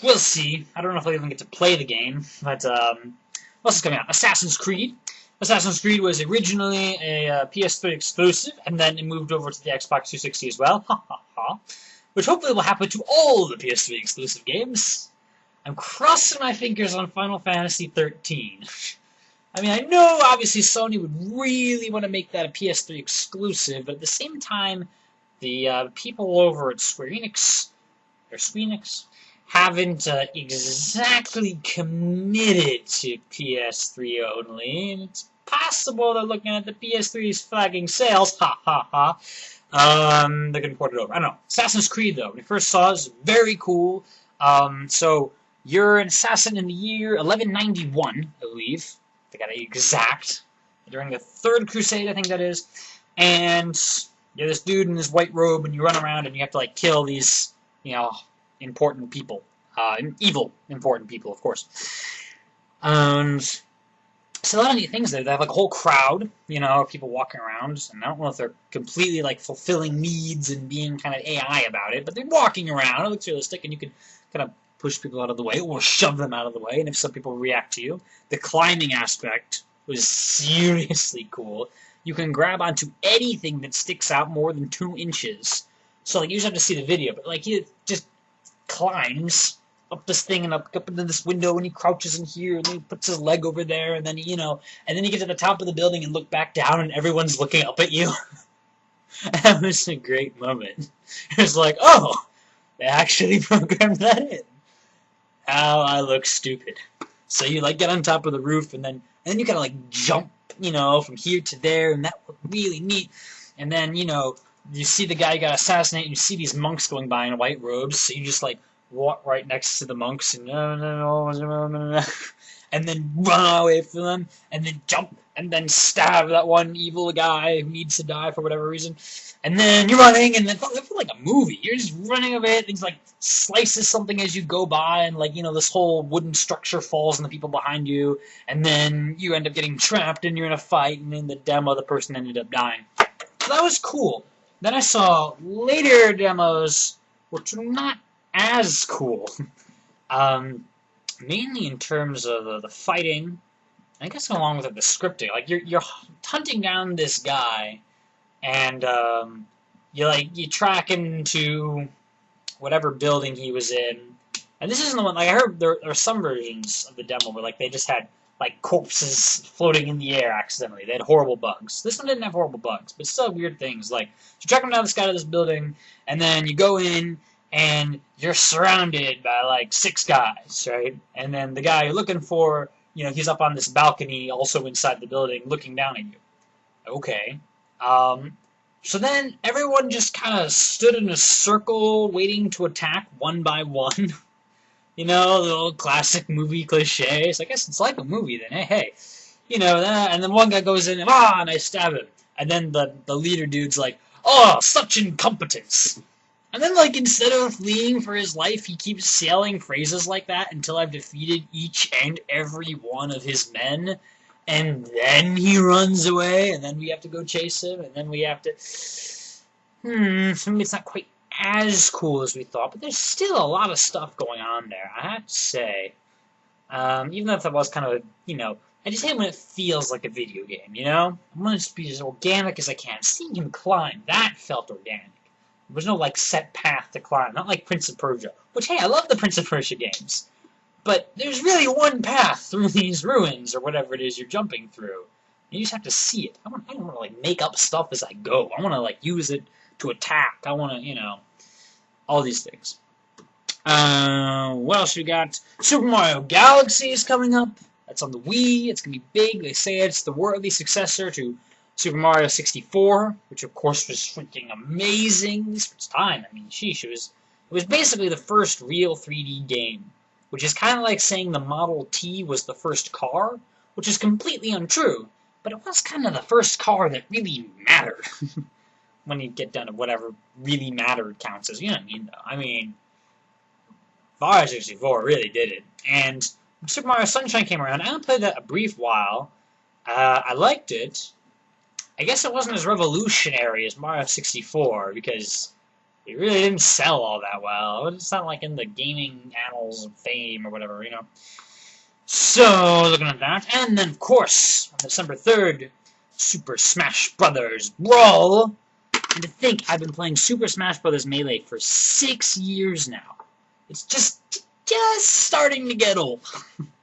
we'll see. I don't know if I'll even get to play the game, but what's coming out? Assassin's Creed. Assassin's Creed was originally a PS3 exclusive, and then it moved over to the Xbox 360 as well. Ha ha ha. Which hopefully will happen to all the PS3 exclusive games. I'm crossing my fingers on Final Fantasy 13. I mean, I know obviously Sony would really want to make that a PS3 exclusive, but at the same time, the people over at Square Enix haven't exactly committed to PS3 only, and it's possible they're looking at the PS3's flagging sales. Ha ha ha. They're gonna port it over. I don't know. Assassin's Creed, though, when I first saw it, was very cool. So you're an assassin in the year 1191, I believe. They got it exact. During the Third Crusade, I think that is. And you're this dude in this white robe, and you run around, and you have to, like, kill these, important people. Evil important people, of course. And so a lot of neat things there. They have, like, a whole crowd, of people walking around. And I don't know if they're completely, like, fulfilling needs and being kind of AI about it, but they're walking around. It looks realistic, and you can kind of push people out of the way or shove them out of the way, and if some people react to you. The climbing aspect was seriously cool. You can grab onto anything that sticks out more than 2 inches. So, like, you just have to see the video, but, like, he just climbs up this thing and up into this window, and he crouches in here, and then he puts his leg over there, and then, and then you get to the top of the building and look back down, and everyone's looking up at you. That was a great moment. It was like, oh, they actually programmed that in. How I look stupid. So you, like, get on top of the roof, and then you gotta, like, jump, from here to there, and that looked really neat. And then, you see the guy you gotta assassinate, and you see these monks going by in white robes, so you just, like, walk right next to the monks, and and then run away from them, and then jump, and then stab that one evil guy who needs to die for whatever reason. And then you're running, and then it's like a movie. You're just running a bit, and it's like slices something as you go by, and like, this whole wooden structure falls on the people behind you, and then you end up getting trapped, and you're in a fight, and in the demo, the person ended up dying. So that was cool. Then I saw later demos, which were not as cool. Mainly in terms of the fighting, I guess along with the scripting. Like, you're hunting down this guy, and you track him to whatever building he was in. And this isn't the one, like, I heard there are some versions of the demo where, like, they just had, like, corpses floating in the air accidentally. They had horrible bugs. This one didn't have horrible bugs, but still weird things. Like, you track him down this guy to this building, and then you go in, and you're surrounded by, like, 6 guys, right? And then the guy you're looking for, he's up on this balcony, also inside the building, looking down at you. Okay. So then everyone just kind of stood in a circle, waiting to attack one by one. The old classic movie cliches. I guess it's like a movie then. Hey. And then one guy goes in, and I stab him. And then the leader dude's like, oh, such incompetence. And then, like, instead of fleeing for his life, he keeps saying phrases like that until I've defeated each and every one of his men. And then he runs away, and then we have to go chase him, and then we have to... maybe it's not quite as cool as we thought, but there's still a lot of stuff going on there, I have to say. Even though that was kind of, I just hate when it feels like a video game, I want it to be as organic as I can. Seeing him climb, that felt organic. There was no, like, set path to climb. Not like Prince of Persia. Which, hey, I love the Prince of Persia games. But there's really one path through these ruins, or whatever it is you're jumping through. You just have to see it. I don't want to, like, make up stuff as I go. I want to, like, use it to attack. I want to, all these things. What else we got? Super Mario Galaxy is coming up. That's on the Wii. It's going to be big. They say it's the worthy successor to Super Mario 64, which of course was freaking amazing, at least for its time. I mean, sheesh, it was basically the first real 3D game, which is kind of like saying the Model T was the first car, which is completely untrue, but it was kind of the first car that really mattered. When you get down to whatever really mattered counts as, what I mean, though. I mean, Mario 64 really did it. And when Super Mario Sunshine came around, I played that a brief while. I liked it. I guess it wasn't as revolutionary as Mario 64, because It really didn't sell all that well. It's not like in the gaming annals of fame or whatever, you know. So, looking at that. And then, of course, on December 3rd, Super Smash Brothers Brawl. And to think, I've been playing Super Smash Brothers Melee for 6 years now. It's just starting to get old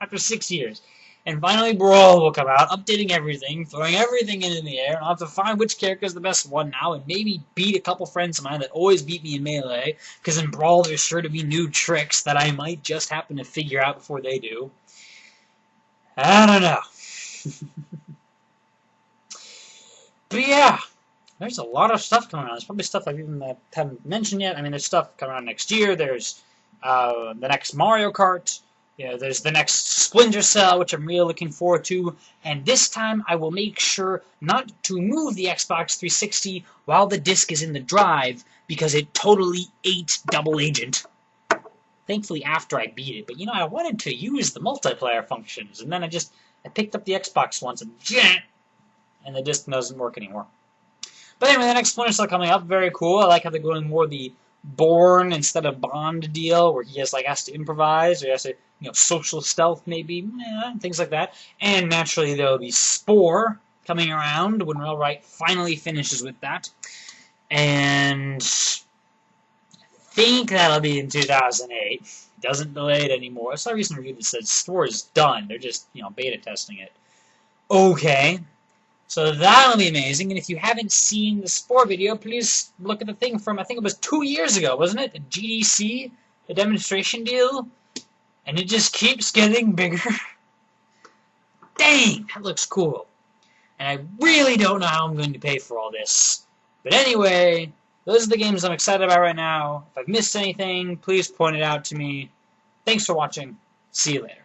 after 6 years. And finally, Brawl will come out, updating everything, throwing everything into the air, and I'll have to find which character is the best one now, and maybe beat a couple friends of mine that always beat me in Melee, because in Brawl there's sure to be new tricks that I might just happen to figure out before they do. I don't know. But yeah, there's a lot of stuff coming on. There's probably stuff I even haven't mentioned yet. I mean, there's stuff coming on next year. There's the next Mario Kart. Yeah, there's the next Splinter Cell, which I'm really looking forward to. And this time, I will make sure not to move the Xbox 360 while the disc is in the drive, because it totally ate Double Agent. Thankfully, after I beat it. But, you know, I wanted to use the multiplayer functions. And then I picked up the Xbox once, and the disc doesn't work anymore. But anyway, the next Splinter Cell coming up, very cool. I like how they're going more the Born instead of Bond deal, where he has to improvise, or he has to, social stealth maybe, things like that. And naturally, there'll be Spore coming around when Railright finally finishes with that. And I think that'll be in 2008. Doesn't delay it anymore. I saw a recent review that said Spore is done. They're just, beta testing it. Okay. So that'll be amazing, and if you haven't seen the Spore video, please look at the thing from, I think it was 2 years ago, wasn't it? The GDC, the demonstration deal, and it just keeps getting bigger. Dang, that looks cool. And I really don't know how I'm going to pay for all this. But anyway, those are the games I'm excited about right now. If I've missed anything, please point it out to me. Thanks for watching. See you later.